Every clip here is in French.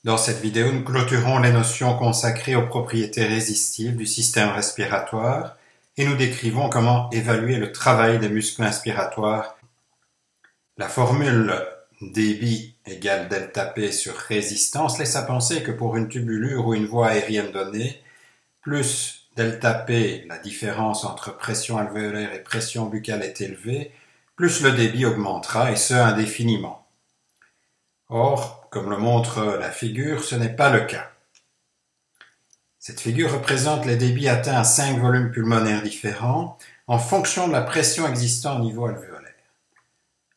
Dans cette vidéo, nous clôturons les notions consacrées aux propriétés résistives du système respiratoire et nous décrivons comment évaluer le travail des muscles inspiratoires. La formule débit égale delta P sur résistance laisse à penser que pour une tubulure ou une voie aérienne donnée, plus delta P, la différence entre pression alvéolaire et pression buccale est élevée, plus le débit augmentera et ce indéfiniment. Or, comme le montre la figure, ce n'est pas le cas. Cette figure représente les débits atteints à 5 volumes pulmonaires différents en fonction de la pression existant au niveau alvéolaire.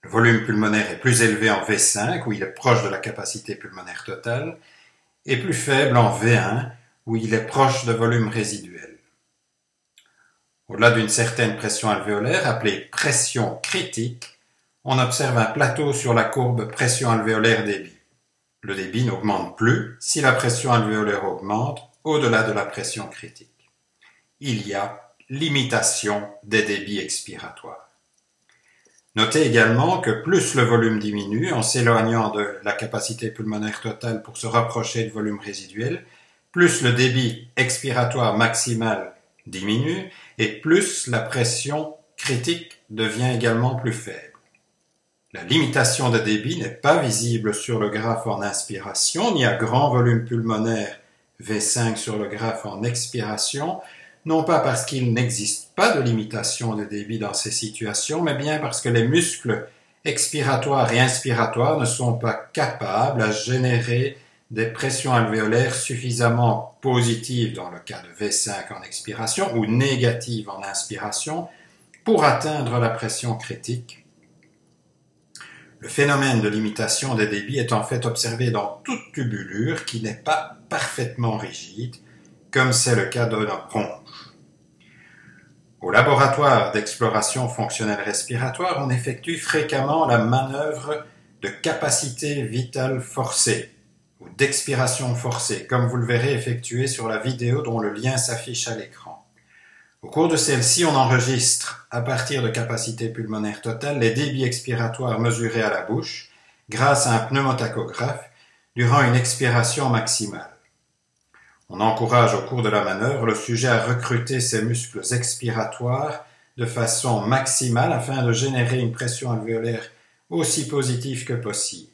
Le volume pulmonaire est plus élevé en V5, où il est proche de la capacité pulmonaire totale, et plus faible en V1, où il est proche de volume résiduel. Au-delà d'une certaine pression alvéolaire, appelée pression critique, on observe un plateau sur la courbe pression alvéolaire débit. Le débit n'augmente plus si la pression alvéolaire augmente au-delà de la pression critique. Il y a limitation des débits expiratoires. Notez également que plus le volume diminue en s'éloignant de la capacité pulmonaire totale pour se rapprocher du volume résiduel, plus le débit expiratoire maximal diminue et plus la pression critique devient également plus faible. La limitation de débit n'est pas visible sur le graphe en inspiration, ni à grand volume pulmonaire V5 sur le graphe en expiration, non pas parce qu'il n'existe pas de limitation de débit dans ces situations, mais bien parce que les muscles expiratoires et inspiratoires ne sont pas capables à générer des pressions alvéolaires suffisamment positives dans le cas de V5 en expiration ou négatives en inspiration pour atteindre la pression critique. Le phénomène de limitation des débits est en fait observé dans toute tubulure qui n'est pas parfaitement rigide, comme c'est le cas d'une ronge. Au laboratoire d'exploration fonctionnelle respiratoire, on effectue fréquemment la manœuvre de capacité vitale forcée ou d'expiration forcée, comme vous le verrez effectuée sur la vidéo dont le lien s'affiche à l'écran. Au cours de celle-ci, on enregistre, à partir de capacité pulmonaire totale, les débits expiratoires mesurés à la bouche, grâce à un pneumotachographe, durant une expiration maximale. On encourage au cours de la manœuvre le sujet à recruter ses muscles expiratoires de façon maximale afin de générer une pression alvéolaire aussi positive que possible.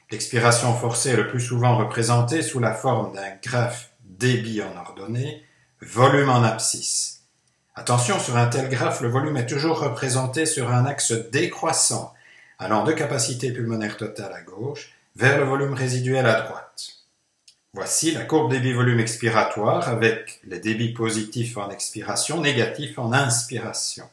L'expiration forcée est le plus souvent représentée sous la forme d'un graphe débit en ordonnée, volume en abscisse. Attention, sur un tel graphe, le volume est toujours représenté sur un axe décroissant, allant de capacité pulmonaire totale à gauche vers le volume résiduel à droite. Voici la courbe débit-volume expiratoire avec les débits positifs en expiration, négatifs en inspiration.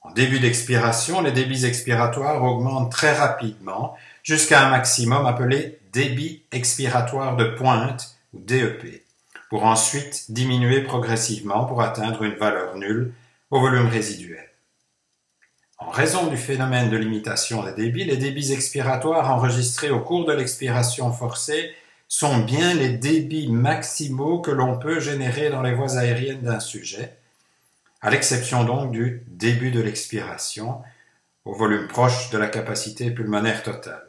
En début d'expiration, les débits expiratoires augmentent très rapidement jusqu'à un maximum appelé débit expiratoire de pointe ou DEP, pour ensuite diminuer progressivement pour atteindre une valeur nulle au volume résiduel. En raison du phénomène de limitation des débits, les débits expiratoires enregistrés au cours de l'expiration forcée sont bien les débits maximaux que l'on peut générer dans les voies aériennes d'un sujet, à l'exception donc du début de l'expiration, au volume proche de la capacité pulmonaire totale.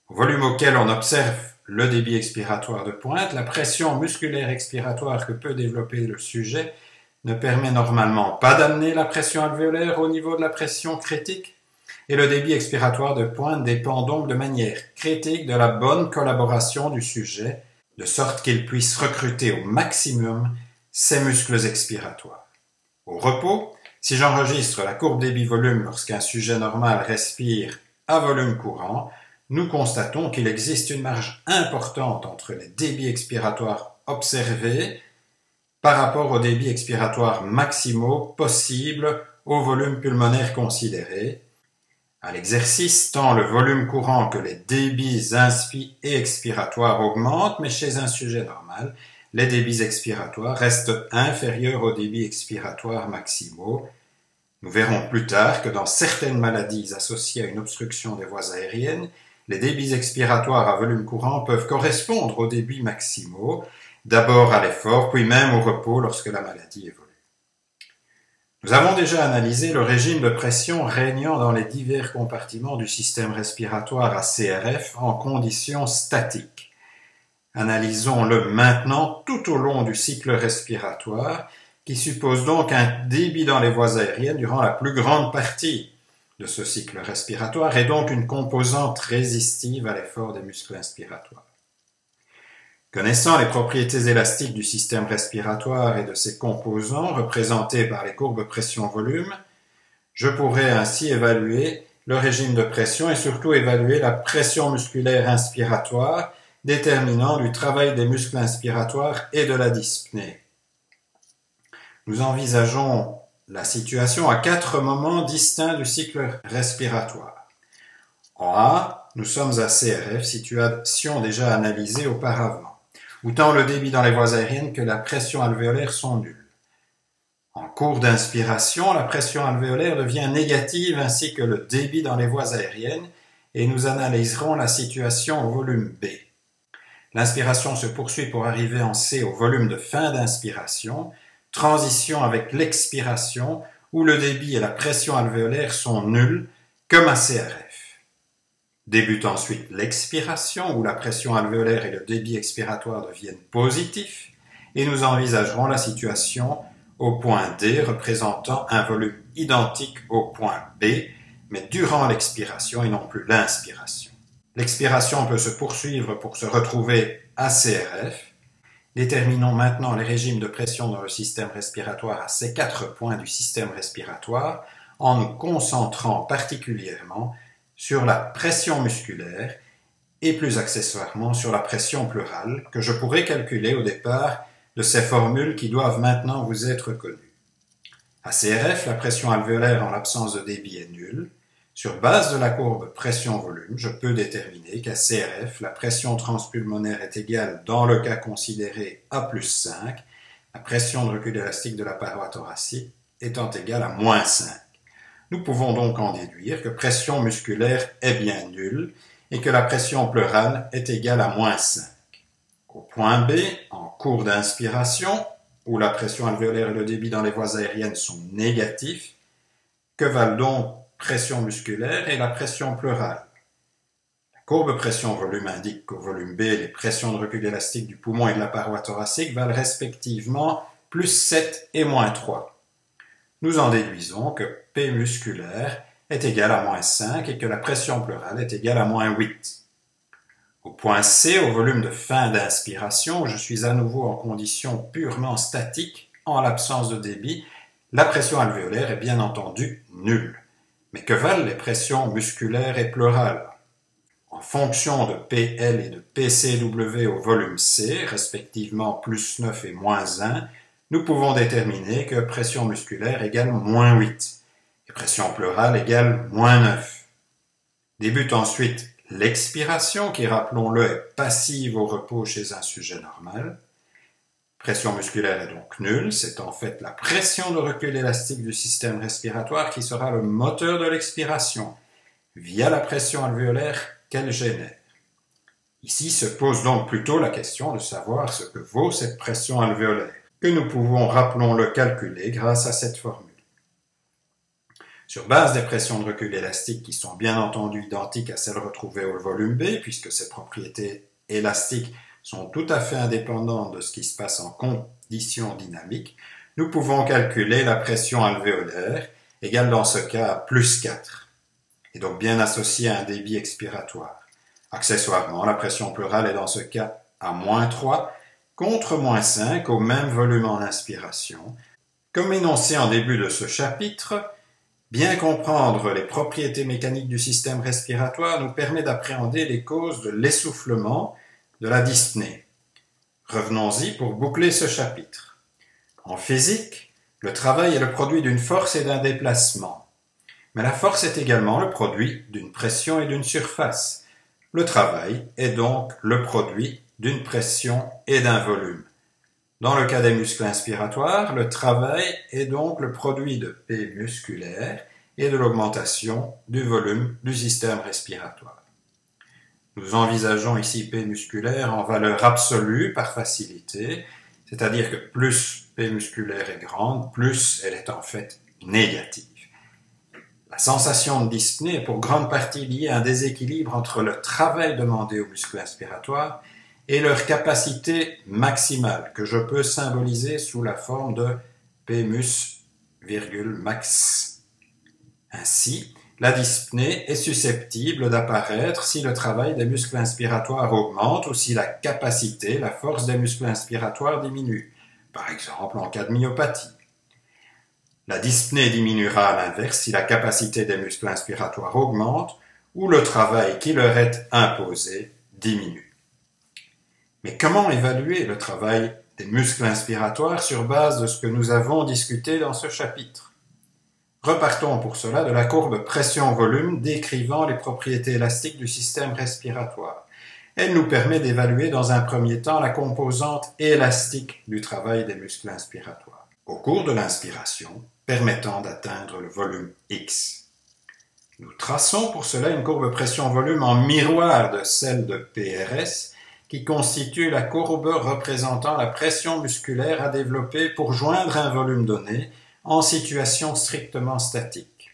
Au volume auquel on observe le débit expiratoire de pointe, la pression musculaire expiratoire que peut développer le sujet ne permet normalement pas d'amener la pression alvéolaire au niveau de la pression critique, et le débit expiratoire de pointe dépend donc de manière critique de la bonne collaboration du sujet, de sorte qu'il puisse recruter au maximum ses muscles expiratoires. Au repos, si j'enregistre la courbe débit-volume lorsqu'un sujet normal respire à volume courant, nous constatons qu'il existe une marge importante entre les débits expiratoires observés par rapport aux débits expiratoires maximaux possibles au volume pulmonaire considéré. À l'exercice, tant le volume courant que les débits inspi et expiratoires augmentent, mais chez un sujet normal, les débits expiratoires restent inférieurs aux débits expiratoires maximaux. Nous verrons plus tard que dans certaines maladies associées à une obstruction des voies aériennes, les débits expiratoires à volume courant peuvent correspondre aux débits maximaux, d'abord à l'effort, puis même au repos lorsque la maladie évolue. Nous avons déjà analysé le régime de pression régnant dans les divers compartiments du système respiratoire à CRF en conditions statiques. Analysons-le maintenant tout au long du cycle respiratoire, qui suppose donc un débit dans les voies aériennes durant la plus grande partie de ce cycle respiratoire et donc une composante résistive à l'effort des muscles inspiratoires. Connaissant les propriétés élastiques du système respiratoire et de ses composants représentés par les courbes pression-volume, je pourrais ainsi évaluer le régime de pression et surtout évaluer la pression musculaire inspiratoire, déterminant du travail des muscles inspiratoires et de la dyspnée. Nous envisageons la situation à 4 moments distincts du cycle respiratoire. En A, nous sommes à CRF, situation déjà analysée auparavant, où tant le débit dans les voies aériennes que la pression alvéolaire sont nuls. En cours d'inspiration, la pression alvéolaire devient négative ainsi que le débit dans les voies aériennes et nous analyserons la situation au volume B. L'inspiration se poursuit pour arriver en C au volume de fin d'inspiration, transition avec l'expiration où le débit et la pression alvéolaire sont nuls, comme à CRF. Débute ensuite l'expiration où la pression alvéolaire et le débit expiratoire deviennent positifs et nous envisagerons la situation au point D représentant un volume identique au point B, mais durant l'expiration et non plus l'inspiration. L'expiration peut se poursuivre pour se retrouver à CRF. Déterminons maintenant les régimes de pression dans le système respiratoire à ces 4 points du système respiratoire en nous concentrant particulièrement sur la pression musculaire et plus accessoirement sur la pression pleurale que je pourrais calculer au départ de ces formules qui doivent maintenant vous être connues. À CRF, la pression alvéolaire en l'absence de débit est nulle. Sur base de la courbe pression-volume, je peux déterminer qu'à CRF, la pression transpulmonaire est égale, dans le cas considéré, à plus 5, la pression de recul élastique de la paroi thoracique étant égale à moins 5. Nous pouvons donc en déduire que pression musculaire est bien nulle et que la pression pleurale est égale à moins 5. Au point B, en cours d'inspiration, où la pression alvéolaire et le débit dans les voies aériennes sont négatifs, que valent donc pression musculaire et la pression pleurale? La courbe pression-volume indique qu'au volume B, les pressions de recul élastique du poumon et de la paroi thoracique valent respectivement plus 7 et moins 3. Nous en déduisons que P musculaire est égal à moins 5 et que la pression pleurale est égale à moins 8. Au point C, au volume de fin d'inspiration, je suis à nouveau en condition purement statique, en l'absence de débit, la pression alvéolaire est bien entendu nulle. Mais que valent les pressions musculaires et pleurales? En fonction de PL et de PCW au volume C, respectivement plus 9 et moins 1, nous pouvons déterminer que pression musculaire égale moins 8 et pression pleurale égale moins 9. Débute ensuite l'expiration qui, rappelons-le, est passive au repos chez un sujet normal. Pression musculaire est donc nulle, c'est en fait la pression de recul élastique du système respiratoire qui sera le moteur de l'expiration, via la pression alvéolaire qu'elle génère. Ici se pose donc plutôt la question de savoir ce que vaut cette pression alvéolaire, que nous pouvons, rappelons-le, calculer grâce à cette formule. Sur base des pressions de recul élastique qui sont bien entendu identiques à celles retrouvées au volume B, puisque ces propriétés élastiques sont tout à fait indépendantes de ce qui se passe en conditions dynamiques, nous pouvons calculer la pression alvéolaire, égale dans ce cas à plus 4, et donc bien associée à un débit expiratoire. Accessoirement, la pression pleurale est dans ce cas à moins 3, contre moins 5 au même volume en inspiration. Comme énoncé en début de ce chapitre, bien comprendre les propriétés mécaniques du système respiratoire nous permet d'appréhender les causes de l'essoufflement, de la dyspnée. Revenons-y pour boucler ce chapitre. En physique, le travail est le produit d'une force et d'un déplacement. Mais la force est également le produit d'une pression et d'une surface. Le travail est donc le produit d'une pression et d'un volume. Dans le cas des muscles inspiratoires, le travail est donc le produit de P musculaire et de l'augmentation du volume du système respiratoire. Nous envisageons ici P musculaire en valeur absolue par facilité, c'est-à-dire que plus P musculaire est grande, plus elle est en fait négative. La sensation de dyspnée est pour grande partie liée à un déséquilibre entre le travail demandé aux muscles inspiratoires et leur capacité maximale, que je peux symboliser sous la forme de Pmus, max. Ainsi, la dyspnée est susceptible d'apparaître si le travail des muscles inspiratoires augmente ou si la capacité, la force des muscles inspiratoires diminue, par exemple en cas de myopathie. La dyspnée diminuera à l'inverse si la capacité des muscles inspiratoires augmente ou le travail qui leur est imposé diminue. Mais comment évaluer le travail des muscles inspiratoires sur base de ce que nous avons discuté dans ce chapitre? Repartons pour cela de la courbe pression-volume décrivant les propriétés élastiques du système respiratoire. Elle nous permet d'évaluer dans un premier temps la composante élastique du travail des muscles inspiratoires au cours de l'inspiration, permettant d'atteindre le volume X. Nous traçons pour cela une courbe pression-volume en miroir de celle de PRS, qui constitue la courbe représentant la pression musculaire à développer pour joindre un volume donné en situation strictement statique.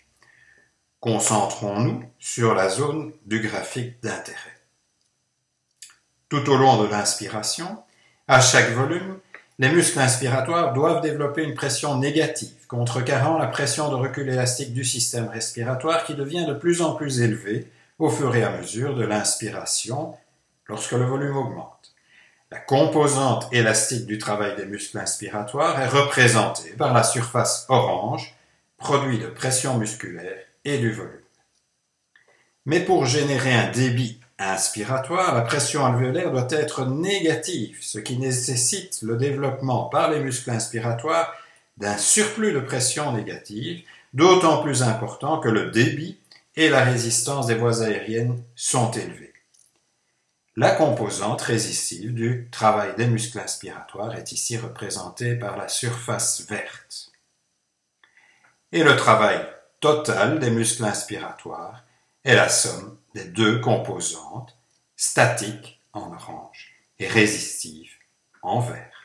Concentrons-nous sur la zone du graphique d'intérêt. Tout au long de l'inspiration, à chaque volume, les muscles inspiratoires doivent développer une pression négative, contrecarrant la pression de recul élastique du système respiratoire qui devient de plus en plus élevée au fur et à mesure de l'inspiration lorsque le volume augmente. La composante élastique du travail des muscles inspiratoires est représentée par la surface orange, produit de pression musculaire et du volume. Mais pour générer un débit inspiratoire, la pression alvéolaire doit être négative, ce qui nécessite le développement par les muscles inspiratoires d'un surplus de pression négative, d'autant plus important que le débit et la résistance des voies aériennes sont élevés. La composante résistive du travail des muscles inspiratoires est ici représentée par la surface verte. Et le travail total des muscles inspiratoires est la somme des deux composantes, statique en orange et résistive en vert.